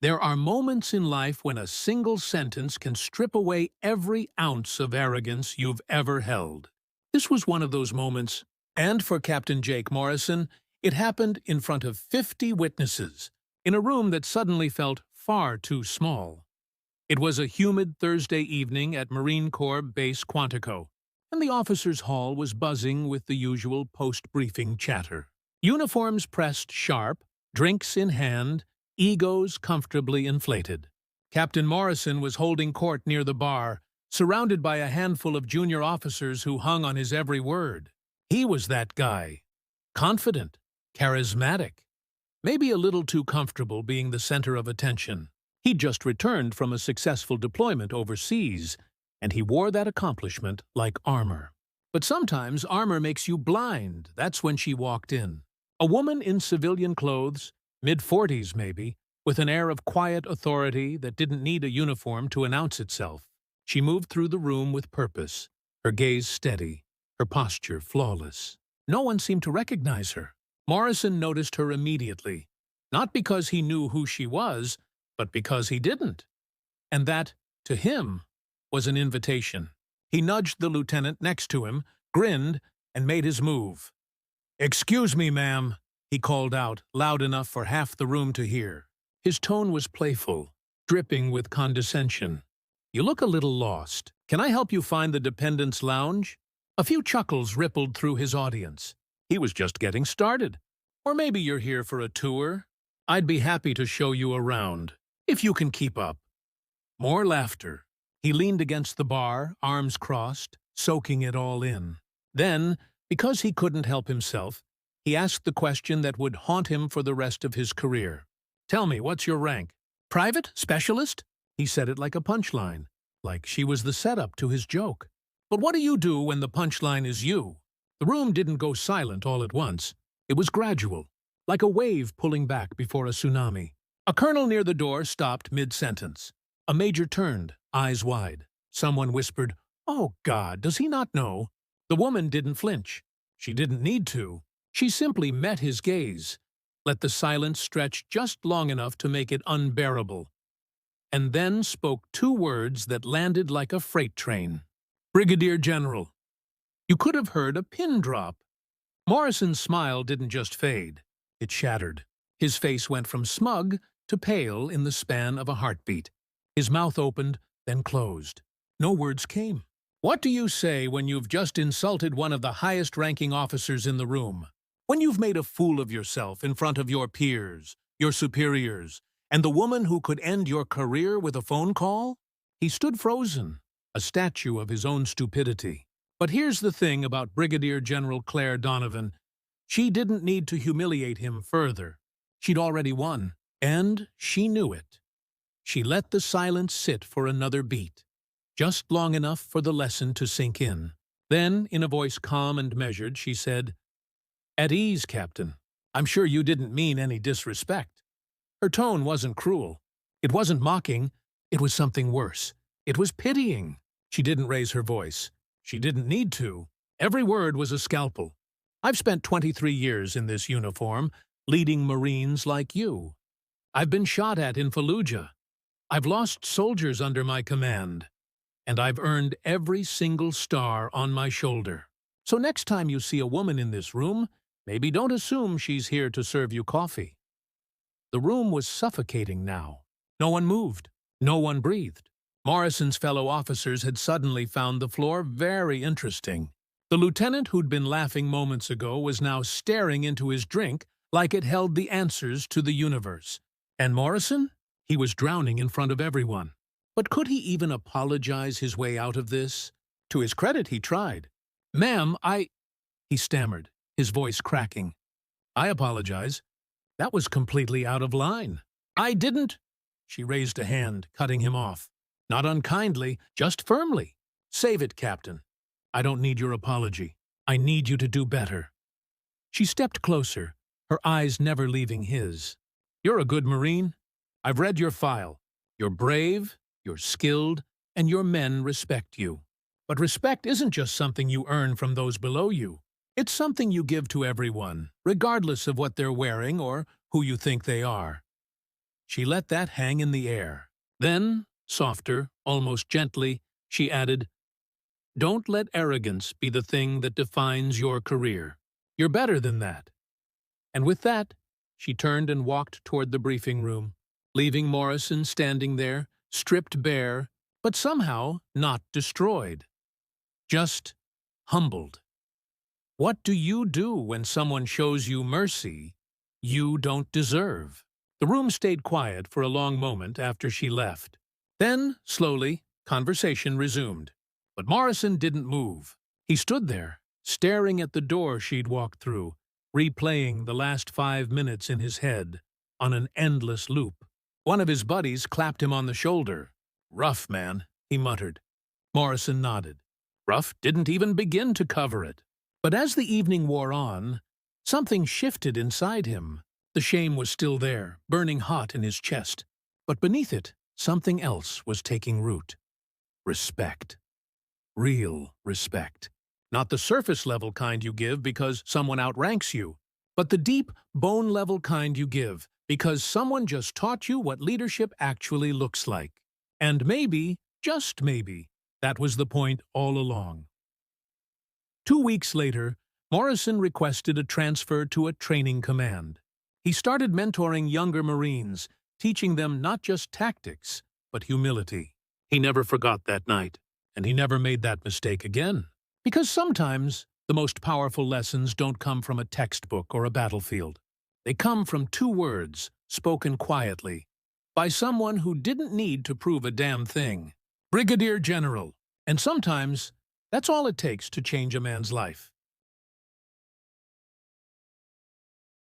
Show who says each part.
Speaker 1: There are moments in life when a single sentence can strip away every ounce of arrogance you've ever held. This was one of those moments, and for Captain Jake Morrison, it happened in front of 50 witnesses, in a room that suddenly felt far too small. It was a humid Thursday evening at Marine Corps Base Quantico, and the officers' hall was buzzing with the usual post-briefing chatter. Uniforms pressed sharp, drinks in hand, egos comfortably inflated. Captain Morrison was holding court near the bar, surrounded by a handful of junior officers who hung on his every word. He was that guy. Confident, charismatic, maybe a little too comfortable being the center of attention. He'd just returned from a successful deployment overseas, and he wore that accomplishment like armor. But sometimes armor makes you blind. That's when she walked in. A woman in civilian clothes, mid-40s maybe, with an air of quiet authority that didn't need a uniform to announce itself. She moved through the room with purpose, her gaze steady, her posture flawless. No one seemed to recognize her. Morrison noticed her immediately, not because he knew who she was, but because he didn't. And that, to him, was an invitation. He nudged the lieutenant next to him, grinned, and made his move. "Excuse me, ma'am," he called out, loud enough for half the room to hear. His tone was playful, dripping with condescension. "You look a little lost. Can I help you find the dependents' lounge?" A few chuckles rippled through his audience. He was just getting started. "Or maybe you're here for a tour? I'd be happy to show you around, if you can keep up." More laughter. He leaned against the bar, arms crossed, soaking it all in. Then, because he couldn't help himself, he asked the question that would haunt him for the rest of his career. "Tell me, what's your rank?" "Private? Specialist?" He said it like a punchline, like she was the setup to his joke. "But what do you do when the punchline is you?" The room didn't go silent all at once. It was gradual, like a wave pulling back before a tsunami. A colonel near the door stopped mid-sentence. A major turned, eyes wide. Someone whispered, "Oh, God, does he not know?" The woman didn't flinch. She didn't need to. She simply met his gaze, let the silence stretch just long enough to make it unbearable, and then spoke two words that landed like a freight train. "Brigadier General." You could have heard a pin drop. Morrison's smile didn't just fade. It shattered. His face went from smug to pale in the span of a heartbeat. His mouth opened, then closed. No words came. What do you say when you've just insulted one of the highest-ranking officers in the room? When you've made a fool of yourself in front of your peers, your superiors, and the woman who could end your career with a phone call? He stood frozen, a statue of his own stupidity. But here's the thing about Brigadier General Claire Donovan. She didn't need to humiliate him further. She'd already won, and she knew it. She let the silence sit for another beat, just long enough for the lesson to sink in. Then, in a voice calm and measured, she said, "At ease, Captain. I'm sure you didn't mean any disrespect." Her tone wasn't cruel. It wasn't mocking. It was something worse. It was pitying. She didn't raise her voice. She didn't need to. Every word was a scalpel. "I've spent 23 years in this uniform, leading Marines like you. I've been shot at in Fallujah. I've lost soldiers under my command. And I've earned every single star on my shoulder. So next time you see a woman in this room, maybe don't assume she's here to serve you coffee." The room was suffocating now. No one moved. No one breathed. Morrison's fellow officers had suddenly found the floor very interesting. The lieutenant who'd been laughing moments ago was now staring into his drink like it held the answers to the universe. And Morrison? He was drowning in front of everyone. But could he even apologize his way out of this? To his credit, he tried. "Ma'am, he stammered, his voice cracking. "I apologize. That was completely out of line." "I didn't—" She raised a hand, cutting him off. Not unkindly, just firmly. "Save it, Captain. I don't need your apology. I need you to do better." She stepped closer, her eyes never leaving his. "You're a good Marine. I've read your file. You're brave, you're skilled, and your men respect you. But respect isn't just something you earn from those below you. It's something you give to everyone, regardless of what they're wearing or who you think they are." She let that hang in the air. Then, softer, almost gently, she added, "Don't let arrogance be the thing that defines your career. You're better than that." And with that, she turned and walked toward the briefing room, leaving Morrison standing there, stripped bare, but somehow not destroyed. Just humbled. What do you do when someone shows you mercy you don't deserve? The room stayed quiet for a long moment after she left. Then, slowly, conversation resumed. But Morrison didn't move. He stood there, staring at the door she'd walked through, replaying the last 5 minutes in his head, on an endless loop. One of his buddies clapped him on the shoulder. "Rough, man," he muttered. Morrison nodded. Ruff didn't even begin to cover it. But as the evening wore on, something shifted inside him. The shame was still there, burning hot in his chest. But beneath it, something else was taking root. Respect. Real respect. Not the surface-level kind you give because someone outranks you, but the deep, bone-level kind you give because someone just taught you what leadership actually looks like. And maybe, just maybe, that was the point all along. 2 weeks later, Morrison requested a transfer to a training command. He started mentoring younger Marines, teaching them not just tactics, but humility. He never forgot that night, and he never made that mistake again. Because sometimes, the most powerful lessons don't come from a textbook or a battlefield. They come from 2 words, spoken quietly, by someone who didn't need to prove a damn thing. Brigadier General. And sometimes, that's all it takes to change a man's life.